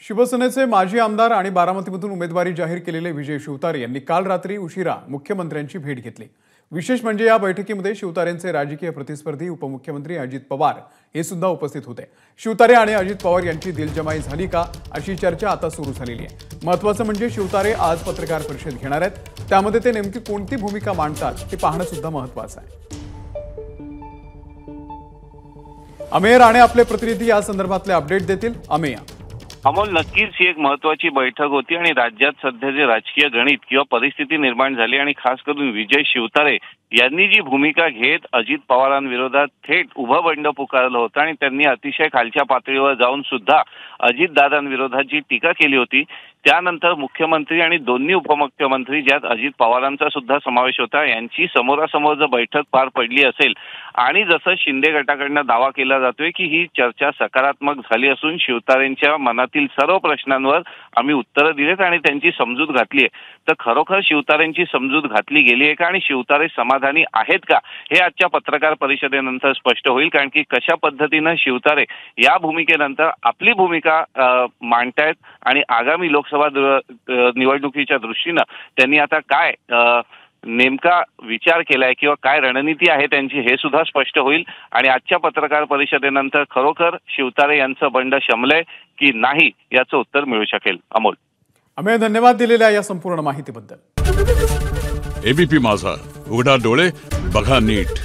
शिवसेनेचे माजी आमदार आणि बारामतीमधून उमेदवारी जाहीर केलेले विजय शिवतारे यांनी काल रात्री उशिरा मुख्यमंत्र्यांची भेट घेतली। विशेष म्हणजे या बैठकीमध्ये शिवतारेंचे राजकीय प्रतिस्पर्धी उपमुख्यमंत्री अजित पवार हे सुद्धा उपस्थित होते। शिवतारे आणि अजित पवार यांची दिलजमाई झाली का अशी चर्चा आता सुरू झालेली आहे। महत्त्वाचं म्हणजे शिवतारे आज पत्रकार परिषद घेणार आहेत, त्यामध्ये ते नेमकी कोणती भूमिका मांडतात हे पाहणं सुद्धा महत्त्वाचं आहे। अमेय राणे आपले प्रतिनिधी या संदर्भातले अपडेट देतील। अमेय, अमोल, नक्कीच ही एक महत्त्वाची बैठक होती आणि राज्यात सध्या जे राजकीय गणित किंवा परिस्थिती निर्माण झाली आणि खास करून विजय शिवतारे यांनी जी भूमिका घेत अजित पवारांविरोधात थेट उभं बंड पुकारलं होतं आणि त्यांनी अतिशय खालच्या पातळीवर जाऊन सुद्धा अजितदादांविरोधात जी टीका केली होती, त्यानंतर मुख्यमंत्री आणि दोन्ही उपमुख्यमंत्री ज्यात अजित पवारांचा सुद्धा समावेश होता यांची समोरासमोर जर बैठक पार पडली असेल आणि जसं शिंदे गटाकडनं दावा केला जातोय की ही चर्चा सकारात्मक झाली असून शिवतारेंच्या मनातील सर्व प्रश्नांवर आम्ही उत्तरं दिलेत आणि त्यांची समजूत घातली आहे, तर खरोखर शिवतारेंची समजूत घातली गेली आहे का आणि शिवतारे समाधानी आहेत का हे आजच्या पत्रकार परिषदेनंतर स्पष्ट होईल। कारण की कशा पद्धतीनं शिवतारे या भूमिकेनंतर आपली भूमिका मांडतायत आणि आगामी लोकसभा निवडणुकीच्या दृष्टीनं त्यांनी आता काय नेमका विचार केलाय किंवा काय रणनीती आहे त्यांची हे सुद्धा स्पष्ट होईल आणि आजच्या पत्रकार परिषदेनंतर खरोखर शिवतारे यांचं बंड शमलंय की नाही याचं उत्तर मिळू शकेल। अमोल, अमेय, धन्यवाद दिलेल्या या संपूर्ण माहितीबद्दल। एबीपी माझा, उघडा डोळे बघा नीट।